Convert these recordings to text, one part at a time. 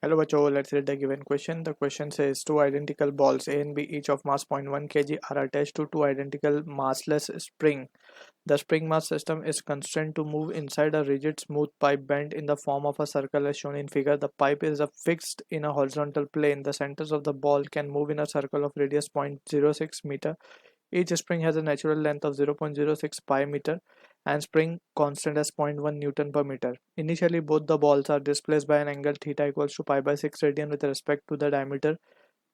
Hello बच्चों, let's read the given question. The question says two identical balls A and B each of mass 0.1 kg are attached to two identical massless spring. The spring mass system is constrained to move inside a rigid smooth pipe bent in the form of a circle as shown in figure. The pipe is fixed in a horizontal plane. The centers of the ball can move in a circle of radius 0.06 meter. Each spring has a natural length of 0.06 pi meter and spring constant as 0.1 Newton per meter. Initially, both the balls are displaced by an angle theta equals to pi by 6 radian with respect to the diameter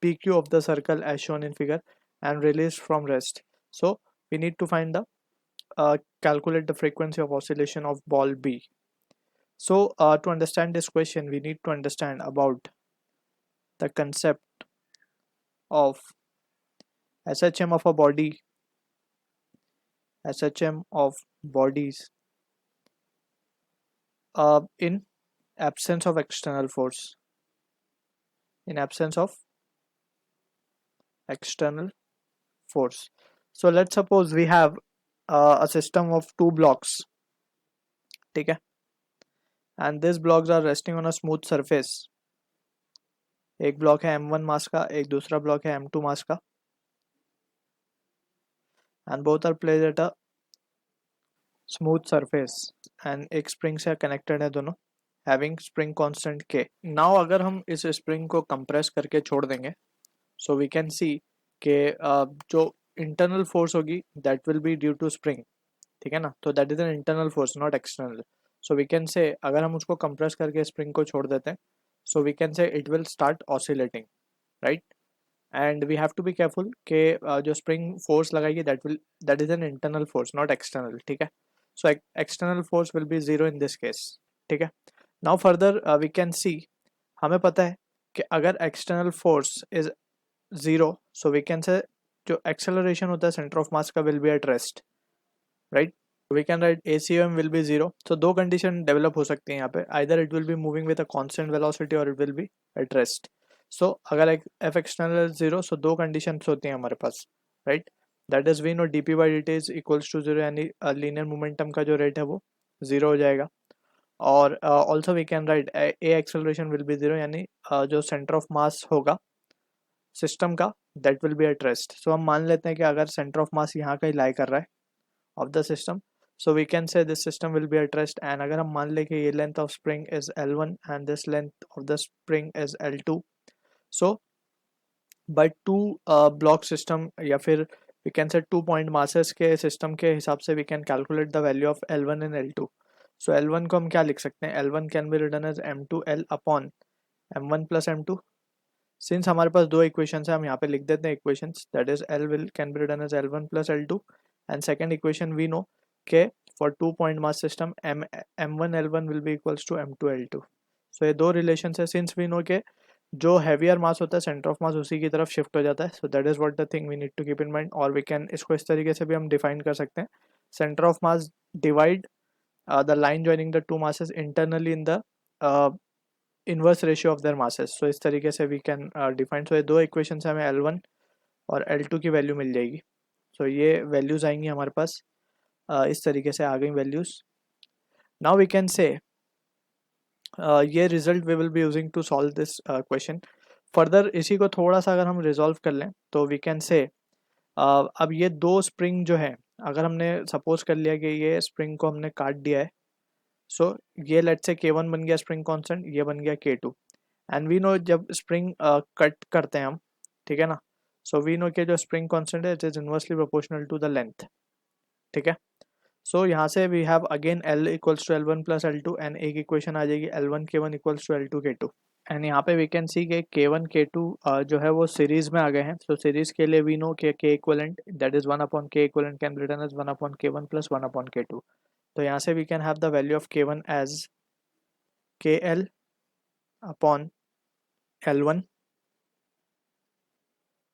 PQ of the circle as shown in figure and released from rest. So, we need to find the calculate the frequency of oscillation of ball B. So, to understand this question, we need to understand about the concept of SHM of a body, SHM of bodies in absence of external force. In absence of external force. So let's suppose we have a system of two blocks, ठीक है, and these blocks are resting on a smooth surface. एक block है m1 मास का, एक दूसरा block है m2 मास का, and both are placed at a smooth surface and एक spring से connected है दोनों, having spring constant k. Now अगर हम इस spring को compress करके छोड़ देंगे, so we can see कि जो internal force होगी that will be due to spring, ठीक है ना, तो that is an internal force not external. So we can say अगर हम उसको कंप्रेस करके स्प्रिंग को छोड़ देते हैं, so we can say it will start oscillating, right. And we have to be careful कि जो स्प्रिंग फोर्स लगाएगी that is an internal force not external, ठीक है. So external force will be zero in this case, ठीक है. Now further we can see, हमें पता है कि अगर external force is zero, so we can say जो एक्सेलरेशन होता है सेंटर ऑफ मास का will be at rest, right. We can write ACOM will be zero. So दो कंडीशन डेवलप हो सकती हैं यहाँ पे, either it will be moving with a constant velocity or it will be at rest. So अगर f external is zero, so दो conditions होती हैं हमारे पास, right. That is we know dp by dt is equals to zero, यानी linear momentum का जो rate है वो zero हो जाएगा. और also we can write a acceleration will be zero, यानी जो center of mass होगा सिस्टम का that will be at rest. So हम मान लेते हैं कि अगर center of mass यहाँ कहीं lie कर रहा है of the system, so we can say this system will be at rest. And अगर हम मान ले कि ये length of spring is L1 and this length of the spring is L2, so by two block system या फिर we can say 2 point masses के system के हिसाब से we can calculate the value of L1 and L2. So L1 को हम क्या लिख सकते हैं, L1 can be written as M2L upon M1 plus M2. Since हमारे पास दो equations है, हम यहाँ पे लिख देते हैं equations, that is L will can be written as L1 plus L2, and second equation we know के for 2 point mass system M1 L1 will be equals to M2 L2. So ये दो relations है. Since we know के जो heavier mass होता है center of mass उसी की तरफ shift हो जाता है, so that is what the thing we need to keep in mind. और we can इसको इस तरीके से भी हम define कर सकते हैं, center of mass divide the line joining the two masses internally in the inverse ratio of their masses. So इस तरीके से we can define. So ये दो equations हमें L1 और L2 की वैल्यू मिल जाएगी. So ये वैल्यूज आएंगी हमारे पास, इस तरीके से आ गई values. Now we can say ये result we will be using to solve this question. Further इसी को थोड़ा सा अगर हम रिजॉल्व कर लें तो वी कैन से अब ये दो स्प्रिंग जो है, अगर हमने सपोज कर लिया कि ये स्प्रिंग को हमने काट दिया है, सो ये लेट्स से K1 बन गया स्प्रिंग कांस्टेंट, ये बन गया K2. एंड वी नो जब स्प्रिंग कट करते हैं हम, ठीक है ना, सो वी नो कि जो स्प्रिंग कांस्टेंट है it is inversely proportional to the length, ठीक है. सो यहाँ से we have again L equals to L1 plus L2 and एक इक्वेशन आ जाएगी L1 K1 equals to L2 K2. And यहाँ पे वी कैन सी के K1 K2 जो है वो सीरीज में आ गए हैं. सो सीरीज के लिए वी नो कि K equivalent that is 1 upon K equivalent can be written as 1 upon K1 plus 1 upon K2. तो यहाँ से we can have the value of K1 as KL upon L1,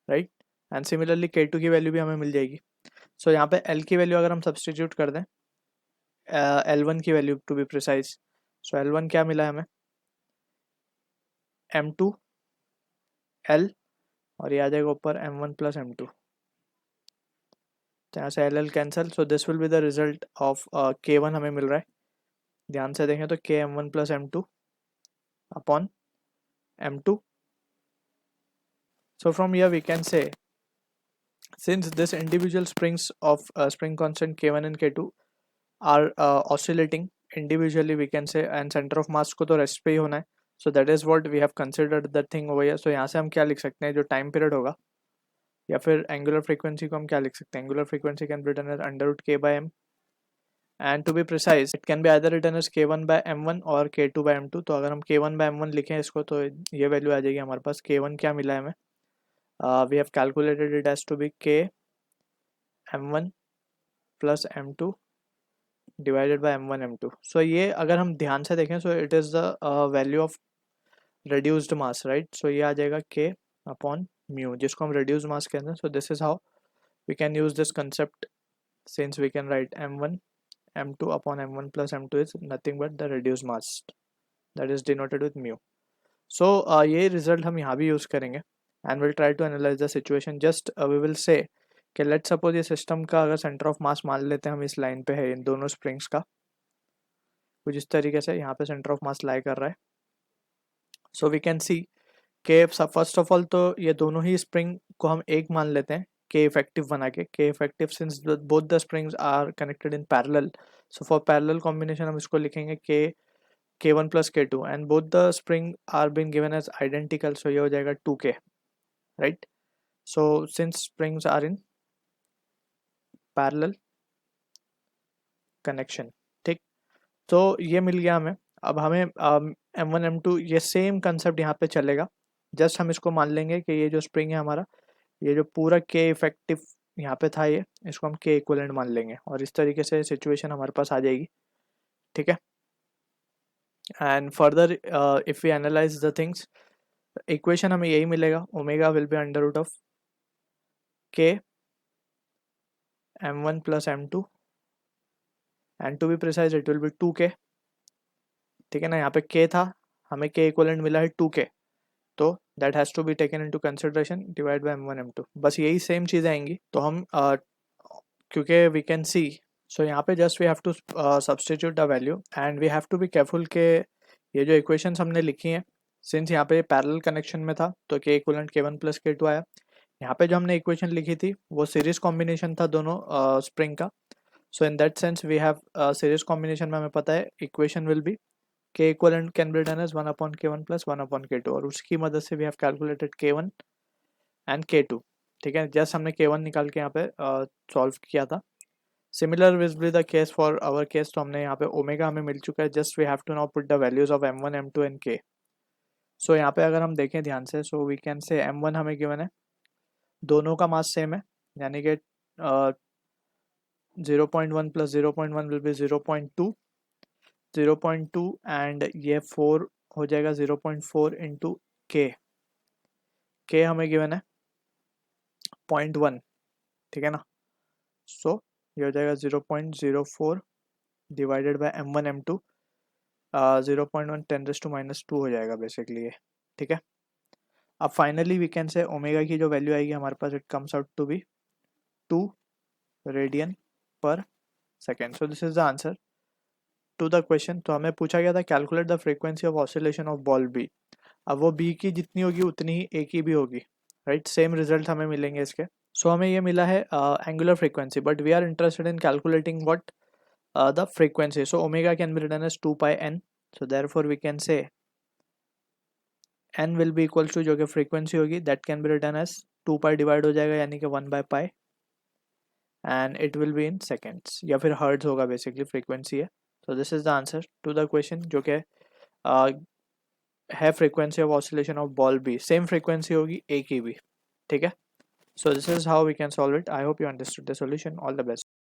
right. And similarly K2 की value भी हमें मिल जाएगी. सो यहाँ पे L की वैल्यू अगर हम सब्सटीट्यूट कर दें, L1 की value to be precise, so L1 क्या मिला हमें, M2 L और ये आ जाएगा ऊपर M1 प्लस M2. तो यहाँ से L cancel, so this will be the result of K1 हमें मिल रहा है. ध्यान से देखें तो K M1 plus M2 upon m2. So from here we can say, since this individual springs of spring constant k1 and k2 are oscillating individually, we can say, and center of mass को तो rest पे ही होना है. So that is what we have considered the thing over here. So यहाँ से हम क्या लिख सकते हैं, जो टाइम पीरियड होगा, या फिर एंगुलर फ्रीक्वेंसी को हम क्या लिख सकते हैं, angular frequency can be written as √k/m, and to be precise it can be either written as k1/m1 और k2/m2. तो अगर हम k1/m1 लिखें इसको, तो ये वैल्यू आ जाएगी हमारे पास. k1 क्या मिला है हमें, we have calculated it as to be k m1 plus m2 divided by m1 m2. So ये अगर हम ध्यान से देखें, so it is the value of reduced mass, right? So ये आ जाएगा k upon mu, जिसको हम reduced mass कहते हैं. So this is how we can use this concept, since we can write m1 m2 upon m1 plus m2 is nothing but the reduced mass that is denoted with mu. So ये result हम यहाँ भी use करेंगे, and we'll try to analyze the situation. Just we will say कि let's suppose ये system का अगर center of mass मान लेते हैं हम इस line पे है, इन दोनों springs का कुछ इस तरीके से यहाँ पे center of mass lie कर रहा है. सो वी कैन सी के फर्स्ट ऑफ ऑल तो ये दोनों ही स्प्रिंग को हम एक मान लेते हैं के इफेक्टिव बना के. के effective since both the springs are connected in parallel, so for parallel combination हम इसको लिखेंगे k1 plus k2, and both the spring are been given as identical. So ये हो जाएगा 2k, right. So since springs are in parallel connection, ठीक. तो ये मिल गया हमें. अब हमें m1 m2 ये सेम कंसेप्ट यहाँ पे चलेगा. जस्ट हम इसको मान लेंगे कि ये जो स्प्रिंग है हमारा, ये जो पूरा के इफेक्टिव यहाँ पे था, ये इसको हम के इक्विवेलेंट मान लेंगे, और इस तरीके से सिचुएशन हमारे पास आ जाएगी, ठीक है. And further if we analyse the things, equation हमें यही मिलेगा, omega will be under root of k m1 plus m2, and to be precise it will be 2k, ठीक है ना. यहाँ पे k था, हमें के इक्विवेलेंट मिला है 2k, तो that has to be taken into consideration divide by m1 m2. बस यही सेम चीज़ आएंगी. तो हम क्योंकि वी कैन सी, सो यहाँ पे just we have to substitute the value, and we have to be careful के ये जो इक्वेशंस हमने लिखी हैं, सिंस यहाँ पे पैरेलल कनेक्शन में था तो के इक्विवेलेंट k1 प्लस k2 आया. यहाँ पे जो हमने इक्वेशन लिखी थी वो सीरीज कॉम्बिनेशन था दोनों स्प्रिंग का. So in that sense we have series combination में हमें पता है equation will be k equivalent can be written as 1 upon k1 plus 1 upon k2, और उसकी मदद से we have calculated k1 and k2, ठीक है. जस्ट हमने k1 निकाल के यहाँ पे सॉल्व किया था. Similar will be the case for our case. तो हमने यहाँ पे ओमेगा हमें मिल चुका है, just we have to now put the values of m1 m2 and k. So यहाँ पे अगर हम देखें ध्यान से, सो वी कैन से m1 हमें गिवन है, दोनों का मास सेम है, यानी कि 0.1 प्लस 0.1 विल बी 0.2, 0.2, एंड ये 4 हो जाएगा 0.4 इंटू के. के हमें गिवन है 0.1, ठीक है ना. सो ये हो जाएगा 0.04 डिवाइडेड बाय m1 m2, 0.1 10⁻² हो जाएगा बेसिकली ये, ठीक है. अब finally we can say omega की जो वैल्यू आएगी हमारे पास, it comes out to be 2 radian per second. So this is the answer to the question. तो हमें पूछा गया था calculate the frequency of oscillation of ball B. अब वो बी की जितनी होगी उतनी ही ए की भी होगी, राइट. सेम रिजल्ट हमें मिलेंगे इसके. सो हमें ये मिला है angular frequency, but we are interested in calculating what the frequency. So omega can be written as 2πn. So therefore we can say n will be equal to, जो कि frequency होगी, that can be written as 2π divide हो जाएगा, यानी कि 1/π, and it will be in seconds, या फिर hertz होगा, बेसिकली फ्रीक्वेंसी है. So this is the answer to the question, जो कि है frequency of oscillation of ball B. Same frequency होगी ए की भी, ठीक है. So this is how we can solve it. I hope you understood the solution. All the best.